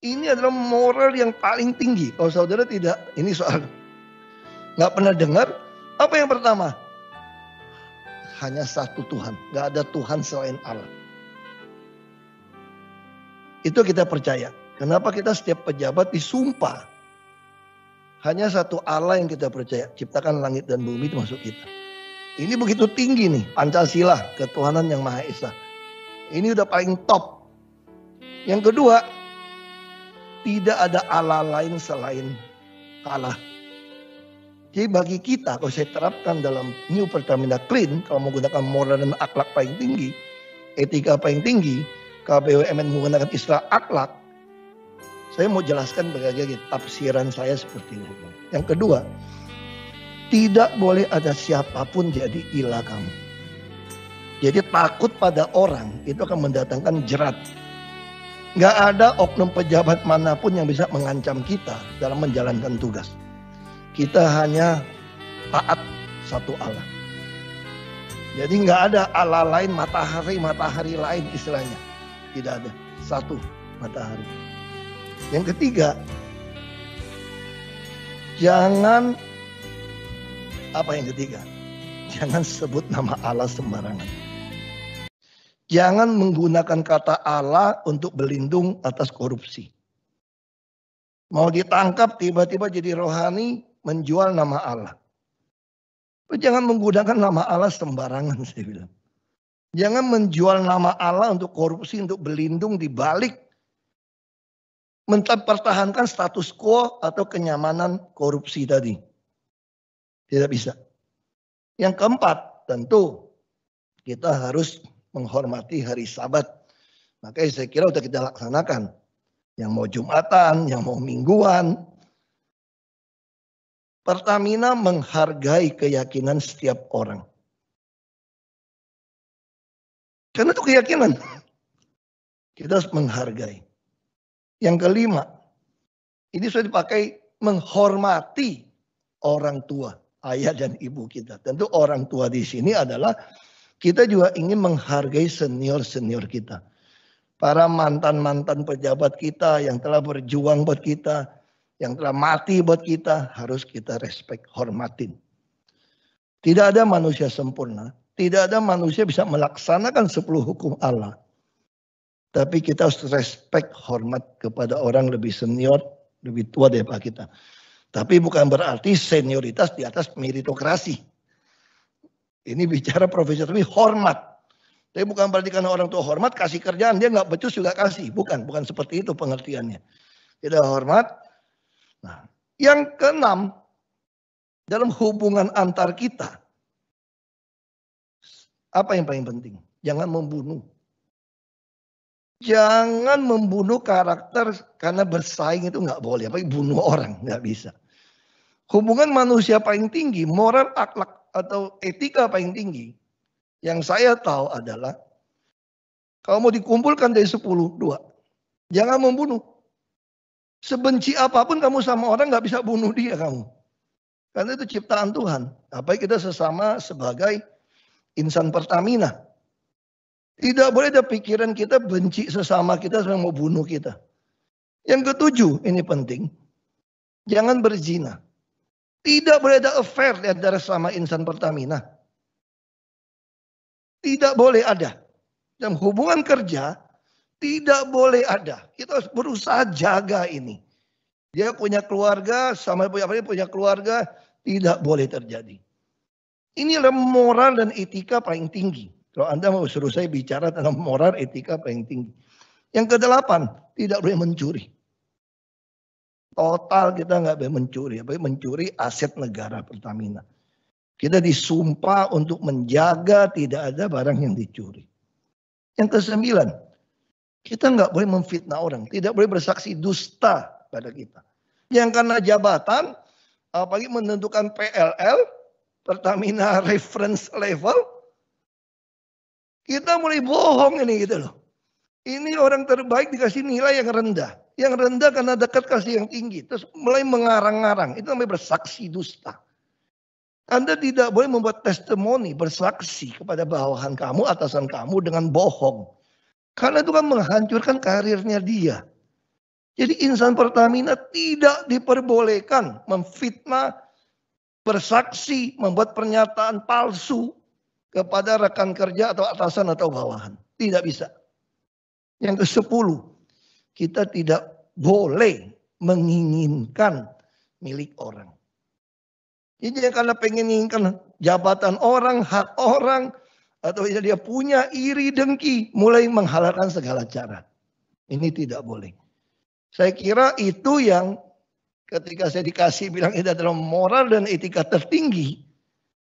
Ini adalah moral yang paling tinggi. Kalau saudara tidak, ini soal nggak pernah dengar. Apa yang pertama? Hanya satu Tuhan, nggak ada Tuhan selain Allah. Itu kita percaya. Kenapa kita setiap pejabat disumpah? Hanya satu Allah yang kita percaya. Ciptakan langit dan bumi itu masuk kita. Ini begitu tinggi nih, Pancasila, ketuhanan yang Maha Esa. Ini udah paling top. Yang kedua, tidak ada Allah lain selain Allah. Jadi bagi kita, kalau saya terapkan dalam New Pertamina Clean, kalau menggunakan moral dan akhlak paling tinggi, etika paling tinggi, KBUMN menggunakan istilah akhlak, saya mau jelaskan bagaimana tafsiran saya seperti ini. Yang kedua, tidak boleh ada siapapun jadi ilah kamu. Jadi takut pada orang itu akan mendatangkan jerat. Gak ada oknum pejabat manapun yang bisa mengancam kita dalam menjalankan tugas. Kita hanya taat satu Allah. Jadi gak ada Allah lain, matahari lain istilahnya. Tidak ada, satu matahari. Yang ketiga, jangan, apa yang ketiga? Jangan sebut nama Allah sembarangan. Jangan menggunakan kata Allah untuk berlindung atas korupsi. Mau ditangkap tiba-tiba jadi rohani menjual nama Allah. Jangan menggunakan nama Allah sembarangan, saya bilang. Jangan menjual nama Allah untuk korupsi, untuk berlindung di balik mempertahankan status quo atau kenyamanan korupsi tadi. Tidak bisa. Yang keempat, tentu kita harus menghormati hari Sabat. Makanya saya kira sudah kita laksanakan. Yang mau Jumatan, yang mau Mingguan. Pertamina menghargai keyakinan setiap orang. Karena itu keyakinan. Kita harus menghargai. Yang kelima, ini sudah dipakai menghormati orang tua, ayah dan ibu kita. Tentu orang tua di sini adalah kita juga ingin menghargai senior-senior kita. Para mantan-mantan pejabat kita yang telah berjuang buat kita, yang telah mati buat kita, harus kita respect, hormatin. Tidak ada manusia sempurna. Tidak ada manusia bisa melaksanakan 10 hukum Allah. Tapi kita harus respect, hormat kepada orang lebih senior, lebih tua daripada kita. Tapi bukan berarti senioritas di atas meritokrasi. Ini bicara profesional, hormat. Tapi bukan berarti karena orang tua hormat, kasih kerjaan, dia nggak becus juga kasih. Bukan seperti itu pengertiannya. Kita hormat. Nah, yang keenam, dalam hubungan antar kita, apa yang paling penting? Jangan membunuh. Jangan membunuh karakter karena bersaing itu nggak boleh. Apalagi bunuh orang, nggak bisa. Hubungan manusia paling tinggi, moral, akhlak, atau etika paling tinggi yang saya tahu adalah kalau mau dikumpulkan dari 10, 2. Jangan membunuh. Sebenci apapun kamu sama orang gak bisa bunuh dia kamu. Karena itu ciptaan Tuhan. Apalagi kita sesama sebagai insan Pertamina. Tidak boleh ada pikiran kita benci sesama kita yang mau bunuh kita. Yang ketujuh, ini penting. Jangan berzina. Tidak boleh ada affair di antara sama insan Pertamina. Tidak boleh ada. Dalam hubungan kerja, tidak boleh ada. Kita harus berusaha jaga ini. Dia punya keluarga, sama punya keluarga, tidak boleh terjadi. Inilah moral dan etika paling tinggi. Kalau Anda mau suruh saya bicara tentang moral, etika paling tinggi. Yang kedelapan, tidak boleh mencuri. Total kita nggak boleh mencuri. Apalagi mencuri aset negara Pertamina. Kita disumpah untuk menjaga tidak ada barang yang dicuri. Yang kesembilan, kita nggak boleh memfitnah orang. Tidak boleh bersaksi dusta pada kita. Yang karena jabatan, apalagi menentukan PLL, Pertamina Reference Level, kita mulai bohong ini gitu loh. Ini orang terbaik dikasih nilai yang rendah. Yang rendah karena dekat kasih yang tinggi. Terus mulai mengarang-arang. Itu namanya bersaksi dusta. Anda tidak boleh membuat testimoni, bersaksi kepada bawahan kamu, atasan kamu dengan bohong. Karena itu kan menghancurkan karirnya dia. Jadi insan Pertamina tidak diperbolehkan memfitnah, bersaksi, membuat pernyataan palsu kepada rekan kerja atau atasan atau bawahan. Tidak bisa. Yang ke-10, kita tidak boleh menginginkan milik orang. Jadi karena pengen menginginkan jabatan orang, hak orang, atau dia punya iri dengki, mulai menghalalkan segala cara. Ini tidak boleh. Saya kira itu yang ketika saya dikasih bilang itu adalah moral dan etika tertinggi.